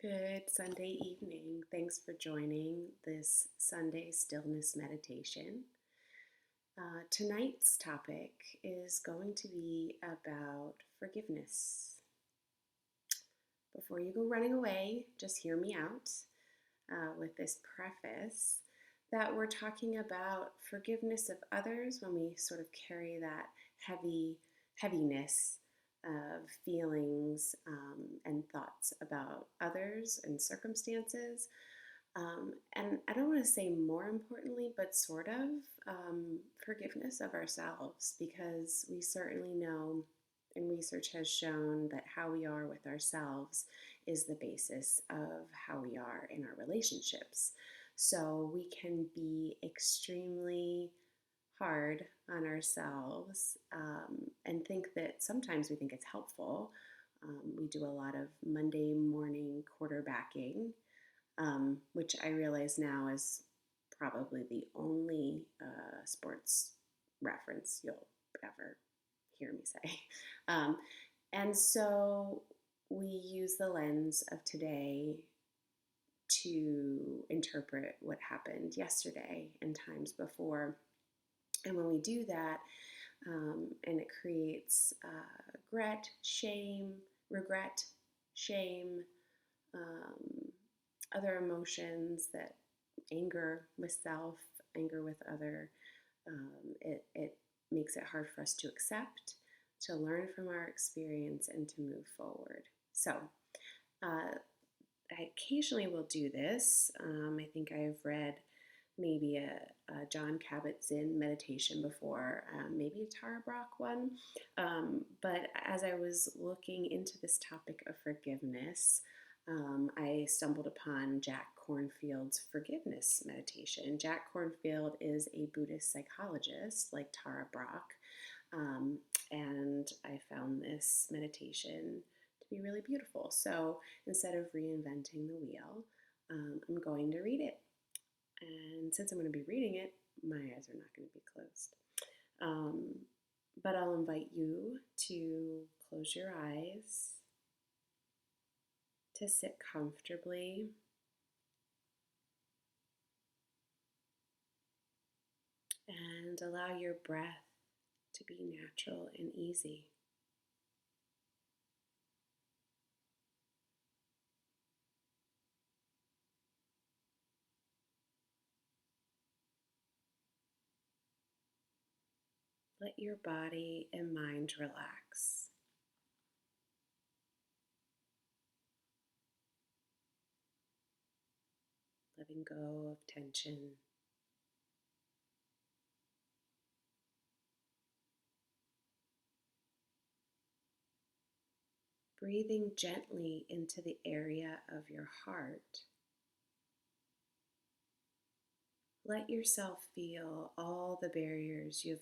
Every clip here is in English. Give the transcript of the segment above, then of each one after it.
Good Sunday evening. Thanks for joining this Sunday Stillness meditation. Tonight's topic is going to be about forgiveness. Before you go running away, just hear me out with this preface that we're talking about forgiveness of others when we sort of carry that heaviness of feelings and thoughts about others and circumstances. And I don't want to say more importantly, but sort of forgiveness of ourselves, because we certainly know, and research has shown, that how we are with ourselves is the basis of how we are in our relationships. So we can be extremely hard on ourselves and think that sometimes we think it's helpful. We do a lot of Monday morning quarterbacking, which I realize now is probably the only sports reference you'll ever hear me say. Um, and so we use the lens of today to interpret what happened yesterday and times before. And when we do that, and it creates regret, shame, other emotions, that anger with self, anger with other, it makes it hard for us to accept, to learn from our experience, and to move forward. So I occasionally will do this. I think I've read maybe a John Kabat-Zinn meditation before, maybe a Tara Brach one. But as I was looking into this topic of forgiveness, I stumbled upon Jack Kornfield's forgiveness meditation. Jack Kornfield is a Buddhist psychologist like Tara Brach, and I found this meditation to be really beautiful. So instead of reinventing the wheel, I'm going to read it. And since I'm going to be reading it, my eyes are not going to be closed. But I'll invite you to close your eyes, to sit comfortably, and allow your breath to be natural and easy. Let your body and mind relax. Letting go of tension. Breathing gently into the area of your heart. Let yourself feel all the barriers you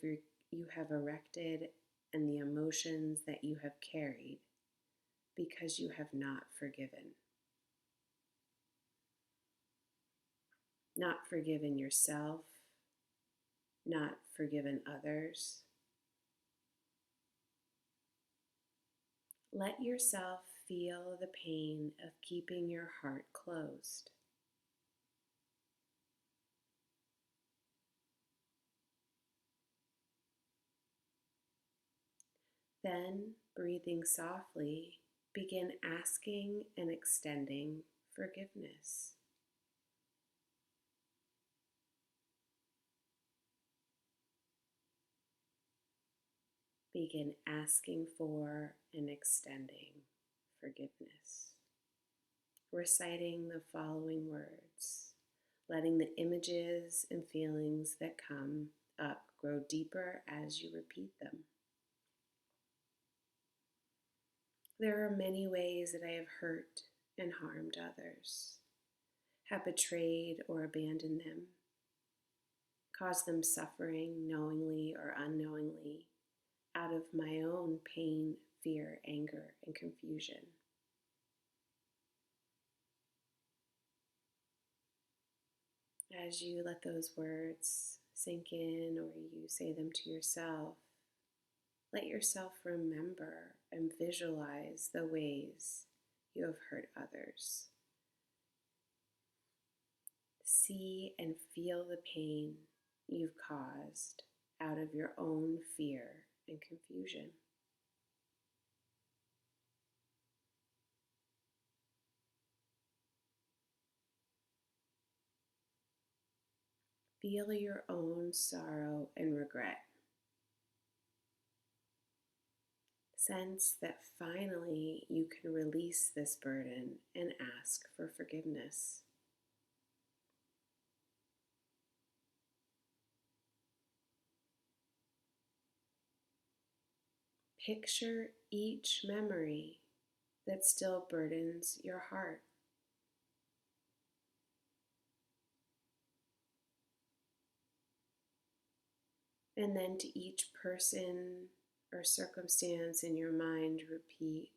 have erected and the emotions that you have carried because you have not forgiven. Not forgiven yourself, not forgiven others. Let yourself feel the pain of keeping your heart closed. Then, breathing softly, begin asking and extending forgiveness. Begin asking for and extending forgiveness. Reciting the following words, letting the images and feelings that come up grow deeper as you repeat them. There are many ways that I have hurt and harmed others, have betrayed or abandoned them, caused them suffering knowingly or unknowingly out of my own pain, fear, anger, and confusion. As you let those words sink in or you say them to yourself, let yourself remember and visualize the ways you have hurt others see and feel the pain you've caused out of your own fear and confusion. Feel your own sorrow and regret. Sense that finally you can release this burden and ask for forgiveness. Picture each memory that still burdens your heart. And then to each person or circumstance in your mind, repeat,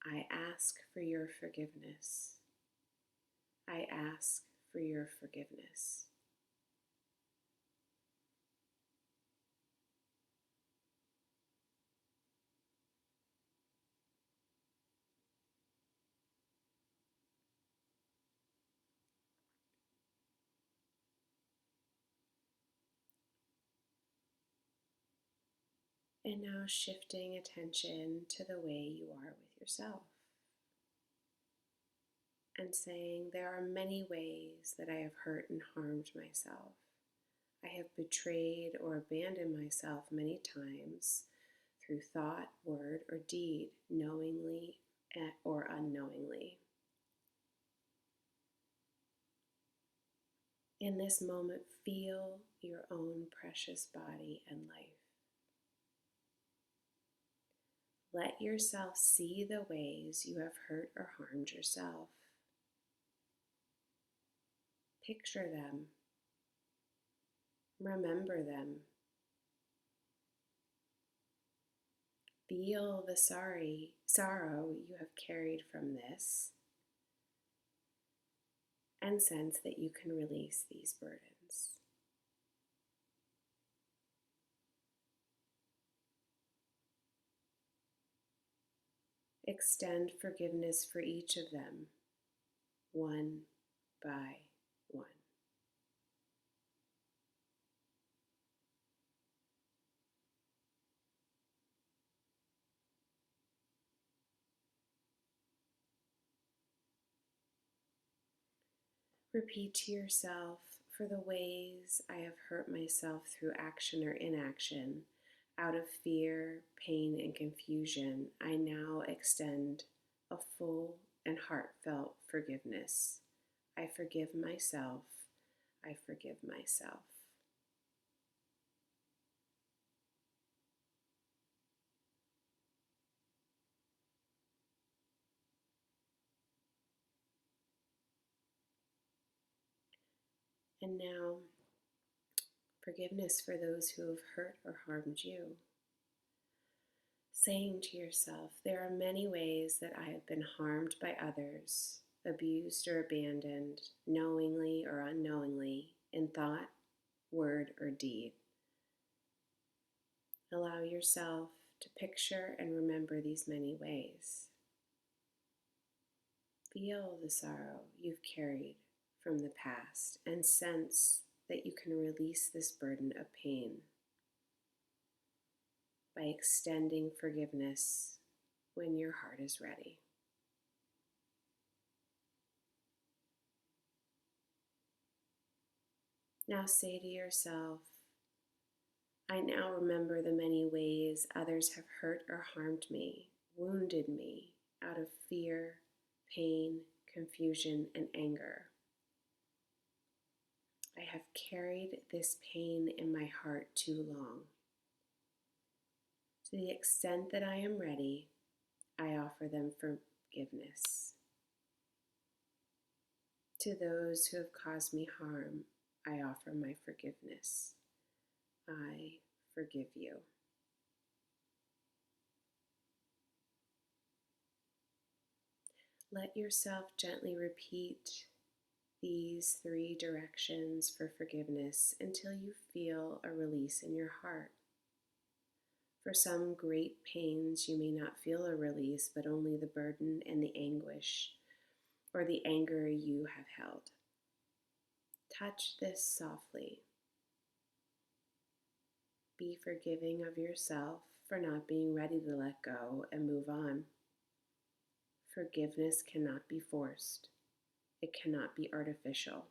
I ask for your forgiveness. I ask for your forgiveness. And now shifting attention to the way you are with yourself. And saying, there are many ways that I have hurt and harmed myself. I have betrayed or abandoned myself many times through thought, word, or deed, knowingly or unknowingly. In this moment, feel your own precious body and life. Let yourself see the ways you have hurt or harmed yourself. Picture them. Remember them. Feel the sorrow you have carried from this, and sense that you can release these burdens. Extend forgiveness for each of them, one by one. Repeat to yourself, for the ways I have hurt myself through action or inaction, out of fear, pain, and confusion, I now extend a full and heartfelt forgiveness. I forgive myself. I forgive myself. And now, forgiveness for those who have hurt or harmed you. Saying to yourself, there are many ways that I have been harmed by others, abused or abandoned, knowingly or unknowingly, in thought, word, or deed. Allow yourself to picture and remember these many ways. Feel the sorrow you've carried from the past and sense that you can release this burden of pain by extending forgiveness when your heart is ready. Now say to yourself, I now remember the many ways others have hurt or harmed me, wounded me out of fear, pain, confusion, and anger. I have carried this pain in my heart too long. To the extent that I am ready, I offer them forgiveness. To those who have caused me harm, I offer my forgiveness. I forgive you. Let yourself gently repeat these 3 directions for forgiveness until you feel a release in your heart. For some great pains, you may not feel a release, but only the burden and the anguish or the anger you have held. Touch this softly. Be forgiving of yourself for not being ready to let go and move on. Forgiveness cannot be forced. It cannot be artificial.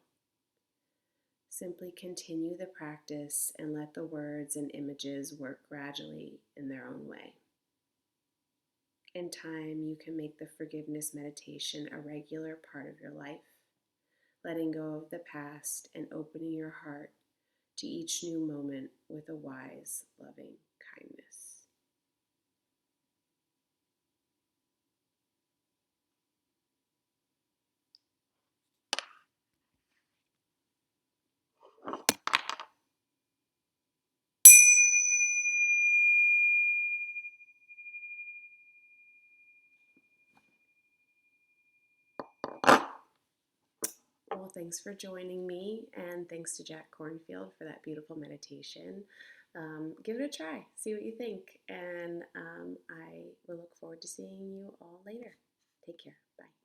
Simply continue the practice and let the words and images work gradually in their own way. In time, you can make the forgiveness meditation a regular part of your life, letting go of the past and opening your heart to each new moment with a wise, loving kindness. Well, thanks for joining me, and thanks to Jack Kornfield for that beautiful meditation. Give it a try, see what you think, and I will look forward to seeing you all later. Take care. Bye.